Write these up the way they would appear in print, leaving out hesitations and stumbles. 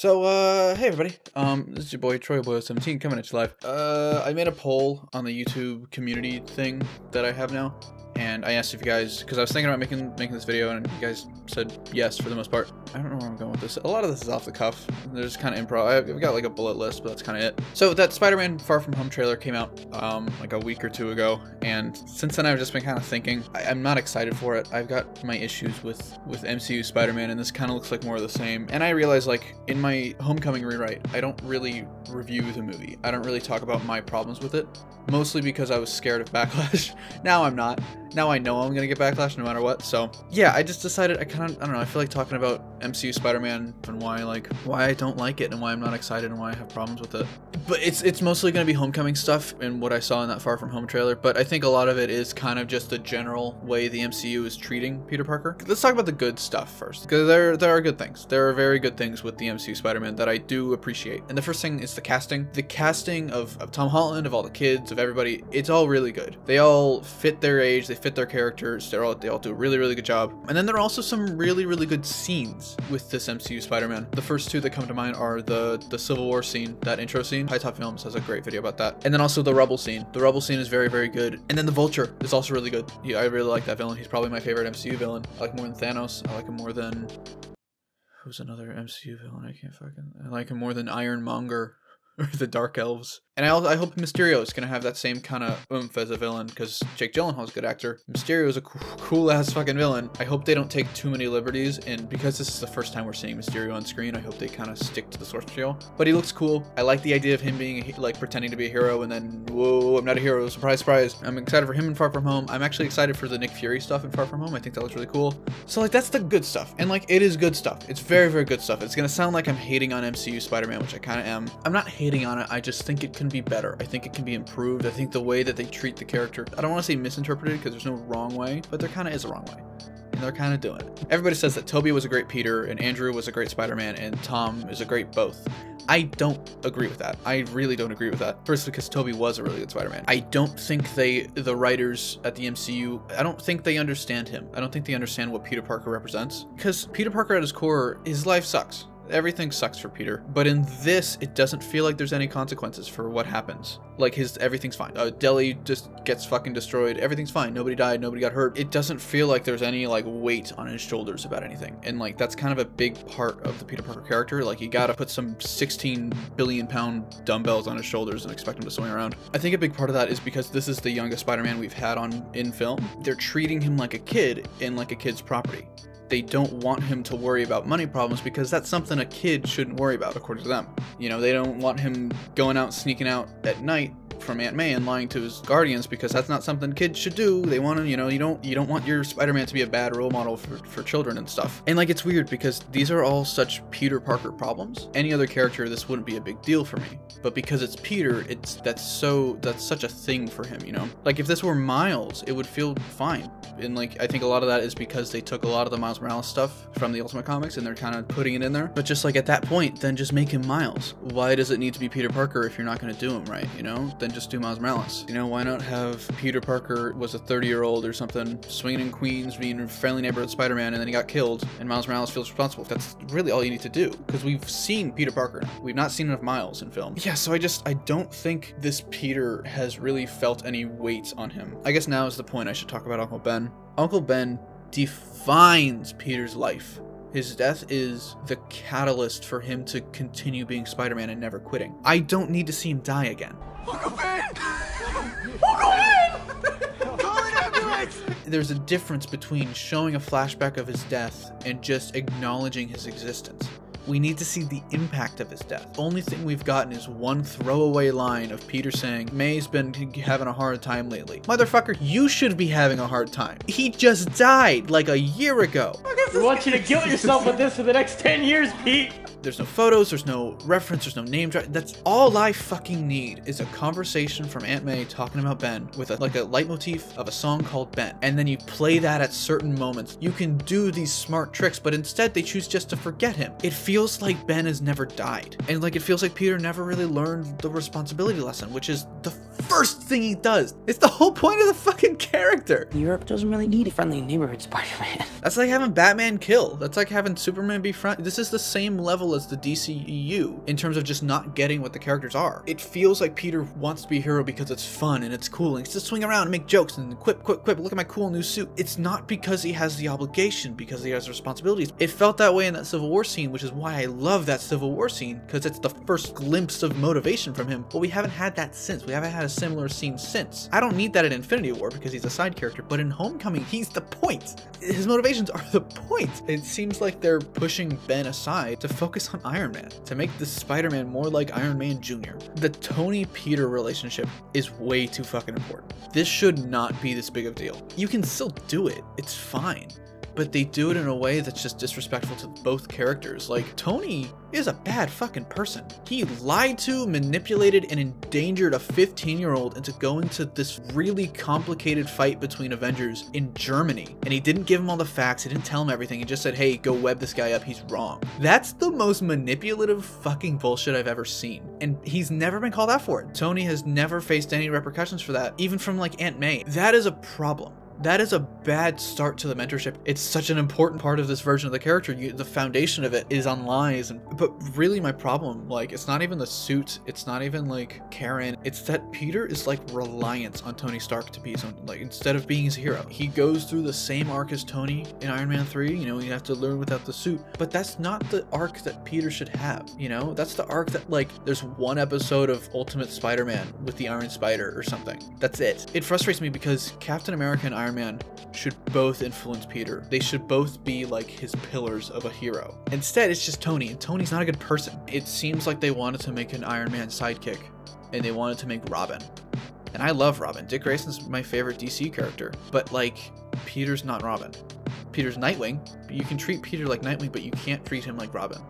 Hey everybody, this is your boy Troyoboyo17 coming at you live. I made a poll on the YouTube community thing that I have now, and I asked if you guys, because I was thinking about making this video, and you guys said yes for the most part. I don't know where I'm going with this. A lot of this is off the cuff. There's kind of improv. I've got like a bullet list, but that's kind of it. So that Spider-Man Far From Home trailer came out like a week or two ago, and since then I've just been kind of thinking I'm not excited for it. I've got my issues with MCU Spider-Man, and this kind of looks like more of the same. And I realized, like, in my Homecoming rewrite, I don't really review the movie. I don't really talk about my problems with it, mostly because I was scared of backlash. Now I'm not. Now I know I'm gonna get backlash no matter what. So yeah, I just decided I don't know, I feel like talking about MCU Spider-Man and why I don't like it and why I'm not excited and why I have problems with it. But it's mostly gonna be Homecoming stuff and what I saw in that Far From Home trailer, but I think a lot of it is kind of just the general way the MCU is treating Peter Parker. Let's talk about the good stuff first, because there are good things. There are very good things with the MCU Spider-Man that I do appreciate. And the first thing is the casting. The casting of Tom Holland, of all the kids, of everybody, it's all really good. They all fit their age, they fit their characters, they all do a really good job. And then there are also some really good scenes with this MCU Spider-Man. The first two that come to mind are the Civil War scene, that intro scene. High Top Films has a great video about that. And then also the Rubble scene. The Rubble scene is very good. And then the Vulture is also really good. Yeah, I really like that villain. He's probably my favorite MCU villain. I like him more than Thanos. I like him more than... Who's another MCU villain? I like him more than Ironmonger or the Dark Elves. And I hope Mysterio is going to have that same kind of oomph as a villain, because Jake Gyllenhaal's a good actor. Mysterio is a cool-ass fucking villain. I hope they don't take too many liberties, and because this is the first time we're seeing Mysterio on screen, I hope they kind of stick to the source material. But he looks cool. I like the idea of him being, like, pretending to be a hero, and then, whoa, I'm not a hero, surprise, surprise. I'm excited for him in Far From Home. I'm actually excited for the Nick Fury stuff in Far From Home. I think that looks really cool. So, like, that's the good stuff. And, like, it is good stuff. It's very good stuff. It's going to sound like I'm hating on MCU Spider-Man, which I kind of am. I'm not hating on it. I just think it can be better. I think it can be improved. I think the way that they treat the character, I don't want to say misinterpreted because there's no wrong way, but there kind of is a wrong way. And they're kind of doing it. Everybody says that Tobey was a great Peter and Andrew was a great Spider-Man and Tom is a great both. I don't agree with that. I really don't agree with that. First, because Tobey was a really good Spider-Man. I don't think the writers at the MCU, I don't think they understand him. I don't think they understand what Peter Parker represents. Because Peter Parker at his core, his life sucks. Everything sucks for Peter, but in this, it doesn't feel like there's any consequences for what happens. Like everything's fine. Delhi just gets fucking destroyed. Everything's fine. Nobody died. Nobody got hurt. It doesn't feel like there's any like weight on his shoulders about anything. And like that's kind of a big part of the Peter Parker character. Like you gotta put some 16 billion pound dumbbells on his shoulders and expect him to swing around. I think a big part of that is because this is the youngest Spider-Man we've had in film. They're treating him like a kid in like a kid's property. They don't want him to worry about money problems because that's something a kid shouldn't worry about, according to them. You know, they don't want him going out, sneaking out at night from Aunt May and lying to his guardians because that's not something kids should do. They want to, you know, you don't want your Spider-Man to be a bad role model for children and stuff. And like, it's weird because these are all such Peter Parker problems. Any other character, this wouldn't be a big deal for me. But because it's Peter, that's such a thing for him, you know? Like if this were Miles, it would feel fine. And like, I think a lot of that is because they took a lot of the Miles Morales stuff from the Ultimate Comics and they're kind of putting it in there. But just like at that point, then just make him Miles. Why does it need to be Peter Parker if you're not going to do him right, you know? Then just do Miles Morales. You know, why not have Peter Parker was a 30-year-old or something, swinging in Queens, being a friendly neighborhood Spider-Man, and then he got killed, and Miles Morales feels responsible. That's really all you need to do, because we've seen Peter Parker. We've not seen enough Miles in film. Yeah, so I don't think this Peter has really felt any weight on him. I guess now is the point I should talk about Uncle Ben. Uncle Ben defines Peter's life. His death is the catalyst for him to continue being Spider-Man and never quitting. I don't need to see him die again. Uncle Ben! Uncle Ben! Call an ambulance! There's a difference between showing a flashback of his death and just acknowledging his existence. We need to see the impact of his death. The only thing we've gotten is one throwaway line of Peter saying, May's been having a hard time lately. Motherfucker, you should be having a hard time. He just died like a year ago. We want you to guilt yourself with this for the next 10 years, Pete. There's no photos, there's no reference, there's no name drop. That's all I fucking need is a conversation from Aunt May talking about Ben with a leitmotif of a song called Ben. And then you play that at certain moments. You can do these smart tricks, but instead they choose just to forget him. It feels like Ben has never died. And like it feels like Peter never really learned the responsibility lesson, which is the first first thing he does. It's the whole point of the fucking character. Europe doesn't really need a friendly neighborhood Spider-Man. That's like having Batman kill. That's like having Superman be front. This is the same level as the DCEU in terms of just not getting what the characters are. It feels like Peter wants to be a hero because it's fun and it's cool and he gets to swing around and make jokes and quip, look at my cool new suit. It's not because he has the obligation, because he has responsibilities. It felt that way in that Civil War scene, which is why I love that Civil War scene, because it's the first glimpse of motivation from him, but we haven't had that since. We haven't had a similar scene since. I don't need that in Infinity War because he's a side character, but in Homecoming, he's the point. His motivations are the point. It seems like they're pushing Ben aside to focus on Iron Man, to make the Spider-Man more like Iron Man Jr. The Tony-Peter relationship is way too fucking important. This should not be this big of a deal. You can still do it, it's fine. But they do it in a way that's just disrespectful to both characters. Like, Tony is a bad fucking person. He lied to, manipulated, and endangered a 15-year-old into going to this really complicated fight between Avengers in Germany. And he didn't give him all the facts, he didn't tell him everything, he just said, hey, go web this guy up, he's wrong. That's the most manipulative fucking bullshit I've ever seen. And he's never been called out for it. Tony has never faced any repercussions for that, even from like Aunt May. That is a problem. That is a bad start to the mentorship. It's such an important part of this version of the character. The foundation of it is on lies. But really my problem, like, it's not even the suit. It's not even like Karen. It's that Peter is like reliant on Tony Stark to be his own, like, instead of being his hero. He goes through the same arc as Tony in Iron Man 3. You know, you have to learn without the suit. But that's not the arc that Peter should have, you know? That's the arc that, like, there's one episode of Ultimate Spider-Man with the Iron Spider or something. That's it. It frustrates me because Captain America and Iron Man should both influence Peter. They should both be like his pillars of a hero. Instead, it's just Tony, and Tony's not a good person. It seems like they wanted to make an Iron Man sidekick, and they wanted to make Robin. And I love Robin. Dick Grayson's my favorite DC character, but like, Peter's not Robin. Peter's Nightwing, but you can treat Peter like Nightwing, but you can't treat him like Robin.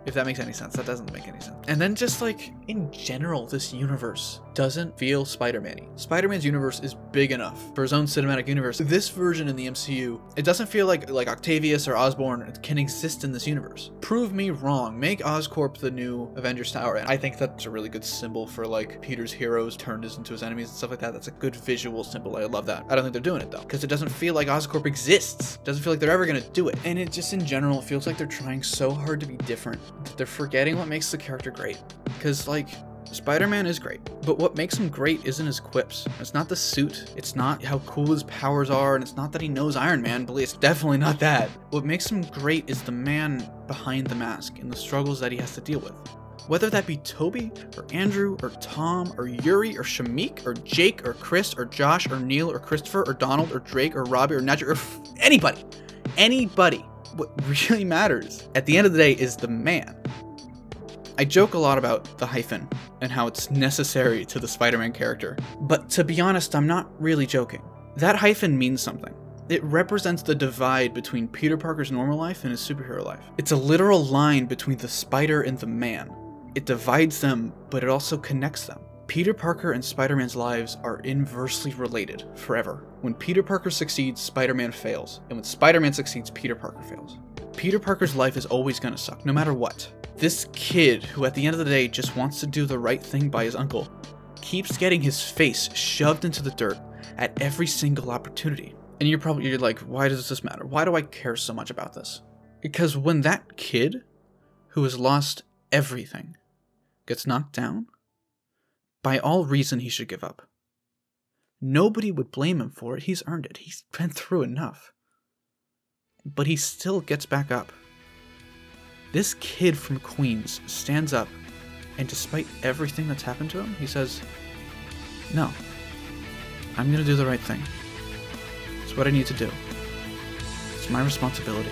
If that makes any sense. That doesn't make any sense. And then just like, in general, this universe doesn't feel Spider-Man-y. Spider-Man's universe is big enough for his own cinematic universe. This version in the MCU, it doesn't feel like Octavius or Osborn can exist in this universe. Prove me wrong. Make Oscorp the new Avengers Tower. And I think that's a really good symbol for like Peter's heroes turned into his enemies and stuff like that. That's a good visual symbol. I love that. I don't think they're doing it though, because it doesn't feel like Oscorp exists. It doesn't feel like they're ever gonna do it. And it just in general, it feels like they're trying so hard to be different. They're forgetting what makes the character great. Because like, Spider-Man is great, but what makes him great isn't his quips. It's not the suit, it's not how cool his powers are, and it's not that he knows Iron Man, but it's definitely not that. What makes him great is the man behind the mask and the struggles that he has to deal with. Whether that be Toby, or Andrew, or Tom, or Yuri, or Shamik, or Jake, or Chris, or Josh, or Neil, or Christopher, or Donald, or Drake, or Robbie, or Nadja, or anybody. Anybody. What really matters at the end of the day is the man. I joke a lot about the hyphen and how it's necessary to the Spider-Man character, but to be honest, I'm not really joking. That hyphen means something. It represents the divide between Peter Parker's normal life and his superhero life. It's a literal line between the spider and the man. It divides them, but it also connects them. Peter Parker and Spider-Man's lives are inversely related forever. When Peter Parker succeeds, Spider-Man fails, and when Spider-Man succeeds, Peter Parker fails. Peter Parker's life is always gonna suck, no matter what. This kid, who at the end of the day just wants to do the right thing by his uncle, keeps getting his face shoved into the dirt at every single opportunity. And you're like, why does this matter? Why do I care so much about this? Because when that kid, who has lost everything, gets knocked down, by all reason he should give up. Nobody would blame him for it, he's earned it, he's been through enough. But he still gets back up. This kid from Queens stands up, and despite everything that's happened to him, he says, no, I'm gonna do the right thing. It's what I need to do. It's my responsibility.